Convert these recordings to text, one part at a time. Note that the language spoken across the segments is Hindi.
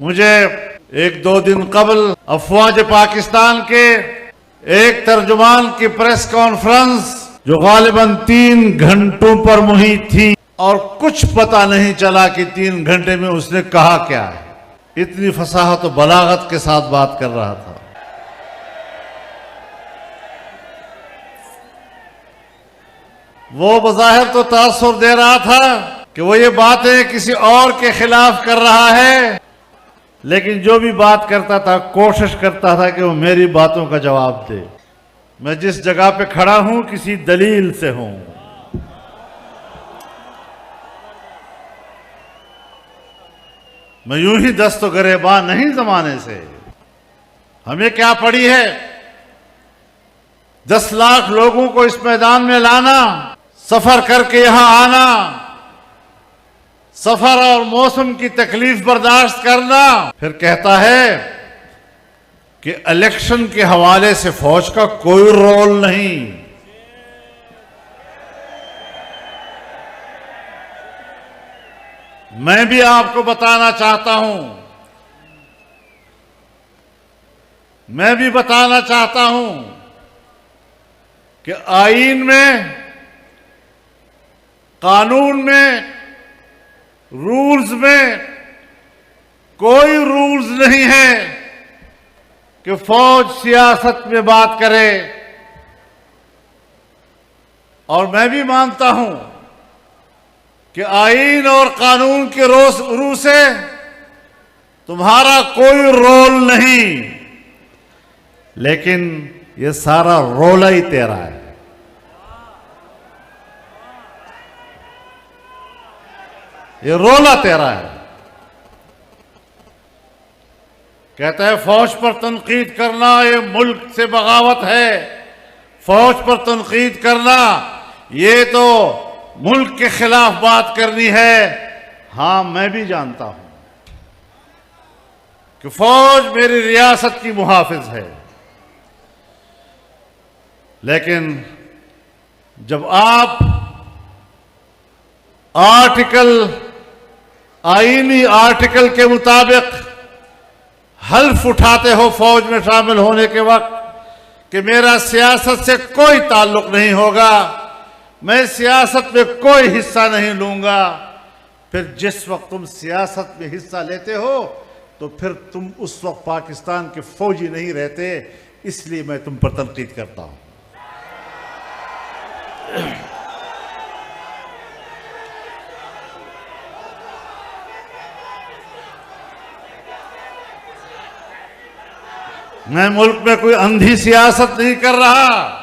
मुझे एक दो दिन कबल अफवाज पाकिस्तान के एक तर्जुमान की प्रेस कॉन्फ्रेंस जो गालिबन 3 घंटों पर मुहित थी और कुछ पता नहीं चला कि 3 घंटे में उसने कहा क्या है। इतनी फसाहत और बलागत के साथ बात कर रहा था। वो बज़ाहिर तो तासुर दे रहा था कि वो ये बातें किसी और के खिलाफ कर रहा है, लेकिन जो भी बात करता था कोशिश करता था कि वो मेरी बातों का जवाब दे। मैं जिस जगह पे खड़ा हूं किसी दलील से हूं। मैं यूं ही दस्त गरेबान नहीं जमाने से। हमें क्या पड़ी है? 10 लाख लोगों को इस मैदान में लाना, सफर करके यहां आना, सफर और मौसम की तकलीफ बर्दाश्त करना, फिर कहता है कि इलेक्शन के हवाले से फौज का कोई रोल नहीं। मैं भी आपको बताना चाहता हूं, कि आईन में, कानून में, रूल्स में कोई रूल्स नहीं है कि फौज सियासत में बात करे। और मैं भी मानता हूं कि आईन और कानून के रू से तुम्हारा कोई रोल नहीं, लेकिन ये सारा रोला ही तेरा है। ये रोला तेरा है। कहता है फौज पर तनकीद करना ये मुल्क से बगावत है, फौज पर तनकीद करना ये तो मुल्क के खिलाफ बात करनी है। हां, मैं भी जानता हूं कि फौज मेरी रियासत की मुहाफिज है, लेकिन जब आप आईनी आर्टिकल के मुताबिक हल्फ उठाते हो फौज में शामिल होने के वक्त कि मेरा सियासत से कोई ताल्लुक नहीं होगा, मैं सियासत में कोई हिस्सा नहीं लूंगा, फिर जिस वक्त तुम सियासत में हिस्सा लेते हो तो फिर तुम उस वक्त पाकिस्तान के फौजी नहीं रहते। इसलिए मैं तुम पर तनकीद करता हूं। मैं मुल्क में कोई अंधी सियासत नहीं कर रहा।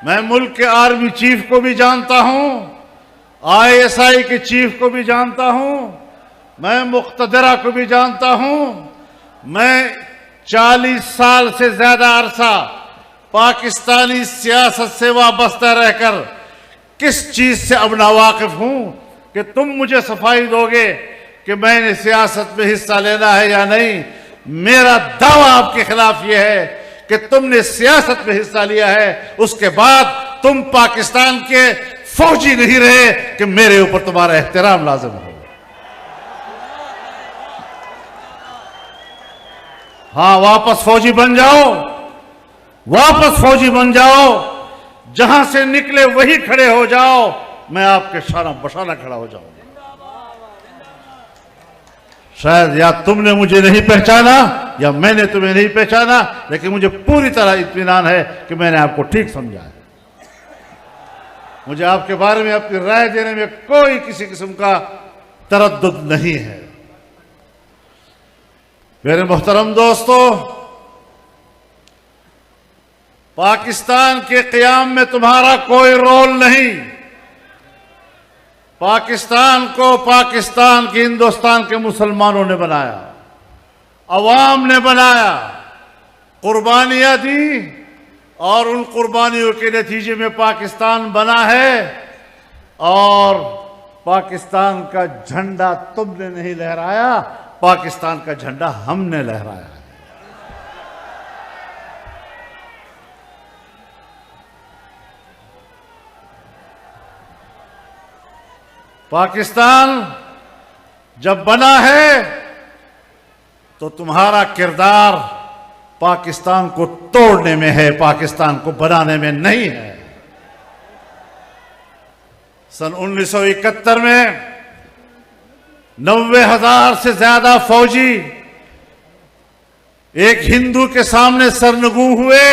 मैं मुल्क के आर्मी चीफ को भी जानता हूं, ISI के चीफ को भी जानता हूं, मैं मुख्तदरा को भी जानता हूं। मैं 40 साल से ज्यादा अरसा पाकिस्तानी सियासत से वाबस्ता रहकर किस चीज से अब नावाकिफ हूं कि तुम मुझे सफाई दोगे कि मैंने सियासत में हिस्सा लेना है या नहीं। मेरा दावा आपके खिलाफ यह है कि तुमने सियासत में हिस्सा लिया है, उसके बाद तुम पाकिस्तान के फौजी नहीं रहे कि मेरे ऊपर तुम्हारा एहतराम लाजिम हो। हां, वापस फौजी बन जाओ, वापस फौजी बन जाओ, जहां से निकले वही खड़े हो जाओ। मैं आपके शाना बशाना खड़ा हो जाऊंगा। शायद या तुमने मुझे नहीं पहचाना या मैंने तुम्हें नहीं पहचाना, लेकिन मुझे पूरी तरह इत्मीनान है कि मैंने आपको ठीक समझा है। मुझे आपके बारे में अपनी राय देने में कोई किसी किस्म का तरद्दुद नहीं है। मेरे मोहतरम दोस्तों, पाकिस्तान के क़याम में तुम्हारा कोई रोल नहीं। पाकिस्तान को पाकिस्तान के, हिंदुस्तान के मुसलमानों ने बनाया, अवाम ने बनाया, कुर्बानियां दी और उन कुर्बानियों के नतीजे में पाकिस्तान बना है। और पाकिस्तान का झंडा तुमने नहीं लहराया, पाकिस्तान का झंडा हमने लहराया है। पाकिस्तान जब बना है तो तुम्हारा किरदार पाकिस्तान को तोड़ने में है, पाकिस्तान को बनाने में नहीं है। सन 1971 में 90,000 से ज्यादा फौजी एक हिंदू के सामने सरनगू हुए।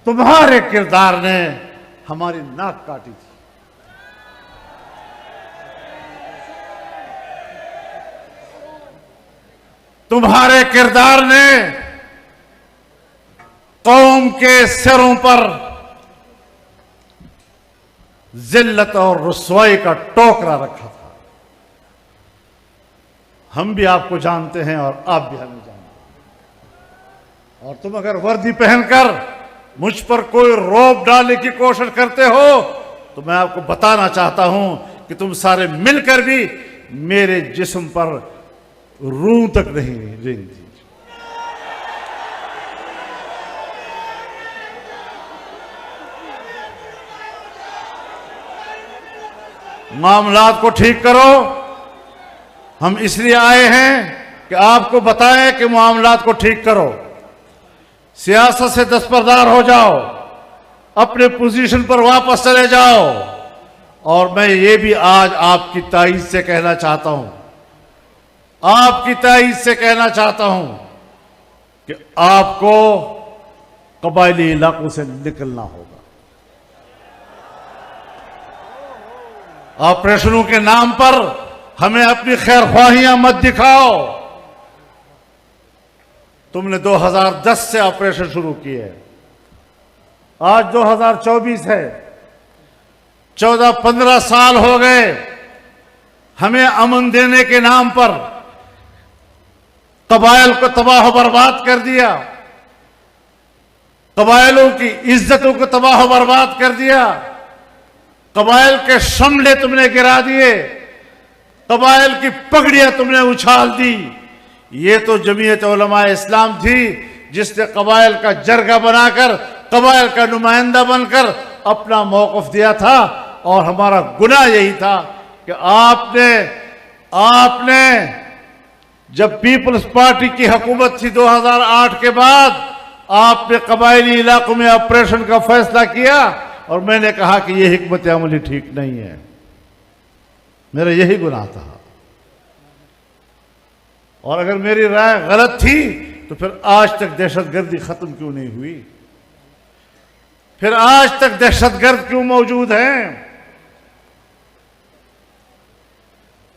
तुम्हारे किरदार ने हमारी नाक काटी थी। तुम्हारे किरदार ने कौम के सिरों पर जिल्लत और रुसवाई का टोकरा रखा था। हम भी आपको जानते हैं और आप भी हमें जानते हैं। और तुम अगर वर्दी पहनकर मुझ पर कोई रौब डालने की कोशिश करते हो तो मैं आपको बताना चाहता हूं कि तुम सारे मिलकर भी मेरे जिस्म पर रूह तक नहीं रेंगती। मामलात को ठीक करो। हम इसलिए आए हैं कि आपको बताएं कि मामलात को ठीक करो। सियासत से दस्तबरदार हो जाओ, अपने पोजीशन पर वापस चले जाओ। और मैं ये भी आज आपकी ताईद से कहना चाहता हूं, आपकी ताईद से कहना चाहता हूं कि आपको कबायली इलाकों से निकलना होगा। ऑपरेशनों के नाम पर हमें अपनी खैरख्वाहियां मत दिखाओ। तुमने 2010 से ऑपरेशन शुरू किए, आज 2024 है, 14-15 साल हो गए। हमें अमन देने के नाम पर कबाइल को तबाह बर्बाद कर दिया, कबाइलों की इज्जतों को तबाह बर्बाद कर दिया, कबाइल के शमले तुमने गिरा दिए, कबाइल की पगड़ियां तुमने उछाल दी। ये तो जमीयत उलमा इस्लाम थी जिसने कबाइल का जरगा बनाकर, कबाइल का नुमाइंदा बनकर अपना मौक़िफ़ दिया था। और हमारा गुनाह यही था कि आपने जब पीपल्स पार्टी की हुकूमत थी 2008 के बाद, आपने कबायली इलाकों में ऑपरेशन का फैसला किया और मैंने कहा कि यह हिकमत अमली ठीक नहीं है। मेरा यही गुनाह था। और अगर मेरी राय गलत थी तो फिर आज तक दहशतगर्दी खत्म क्यों नहीं हुई? फिर आज तक दहशतगर्द क्यों मौजूद हैं?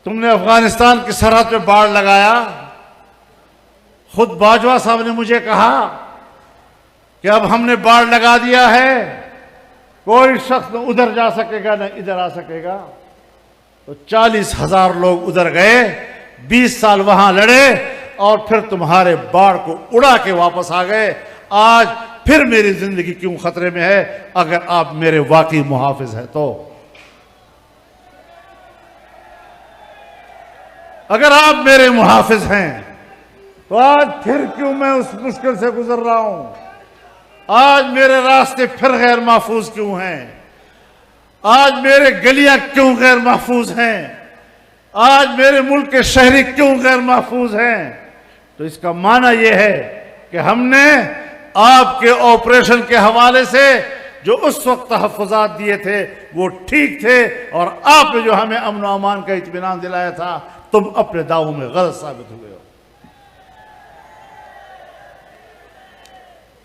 तुमने अफगानिस्तान की सरहद पे बाड़ लगाया। खुद बाजवा साहब ने मुझे कहा कि अब हमने बाड़ लगा दिया है, कोई शख्स न उधर जा सकेगा न इधर आ सकेगा। तो 40,000 लोग उधर गए, 20 साल वहां लड़े और फिर तुम्हारे बाढ़ को उड़ा के वापस आ गए। आज फिर मेरी जिंदगी क्यों खतरे में है अगर आप मेरे वाकई मुहाफिज हैं तो? अगर आप मेरे मुहाफिज हैं तो आज फिर क्यों मैं उस मुश्किल से गुजर रहा हूं? आज मेरे रास्ते फिर गैर महफूज क्यों हैं? आज मेरे गलियां क्यों गैर महफूज हैं? आज मेरे मुल्क के शहरी क्यों गैर महफूज हैं? तो इसका माना यह है कि हमने आपके ऑपरेशन के हवाले से जो उस वक्त तहफ़्फ़ुज़ात दिए थे वो ठीक थे, और आपने जो हमें अमन और अमान का इत्मीनान दिलाया था, तुम अपने दावों में गलत साबित हुए हो।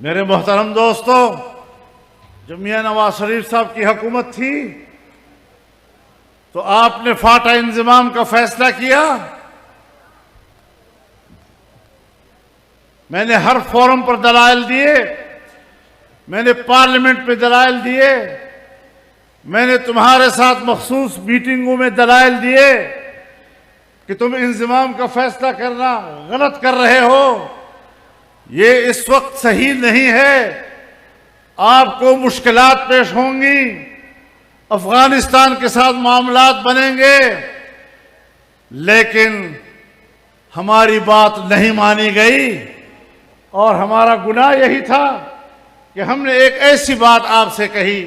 मेरे मोहतरम दोस्तों, जब मियां नवाज शरीफ साहब की हुकूमत थी तो आपने फाटा इंज़िमाम का फैसला किया। मैंने हर फोरम पर दलाइल दिए, मैंने पार्लियामेंट में दलाइल दिए, मैंने तुम्हारे साथ मखसूस मीटिंगों में दलाइल दिए कि तुम इंज़िमाम का फैसला करना गलत कर रहे हो, ये इस वक्त सही नहीं है, आपको मुश्किलात पेश होंगी, अफगानिस्तान के साथ मामलात बनेंगे। लेकिन हमारी बात नहीं मानी गई और हमारा गुनाह यही था कि हमने एक ऐसी बात आपसे कही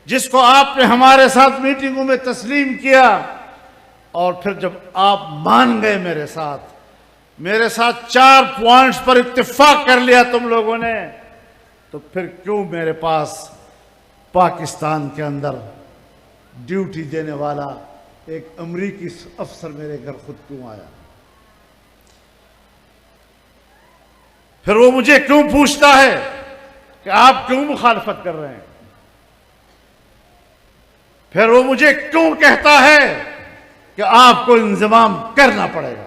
जिसको आपने हमारे साथ मीटिंगों में तस्लीम किया, और फिर जब आप मान गए मेरे साथ मेरे साथ 4 पॉइंट्स पर इत्तेफाक कर लिया तुम लोगों ने, तो फिर क्यों मेरे पास पाकिस्तान के अंदर ड्यूटी देने वाला एक अमरीकी अफसर मेरे घर खुद क्यों आया? फिर वो मुझे क्यों पूछता है कि आप क्यों मुखालफत कर रहे हैं? फिर वो मुझे क्यों कहता है कि आपको इंतजाम करना पड़ेगा?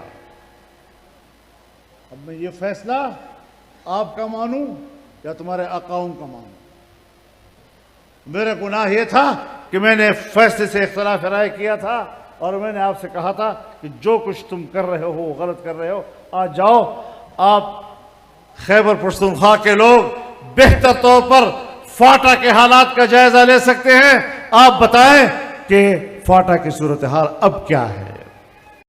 अब मैं ये फैसला आपका मानूं या तुम्हारे अकाउं का मानूं? मेरा गुनाह यह था कि मैंने फैसले से इख्तिलाफ राय किया था और मैंने आपसे कहा था कि जो कुछ तुम कर रहे हो वो गलत कर रहे हो। आज जाओ, आप खैबर पख्तूनख्वा के लोग बेहतर तौर पर फाटा के हालात का जायजा ले सकते हैं। आप बताएं कि फाटा की सूरत हाल अब क्या है।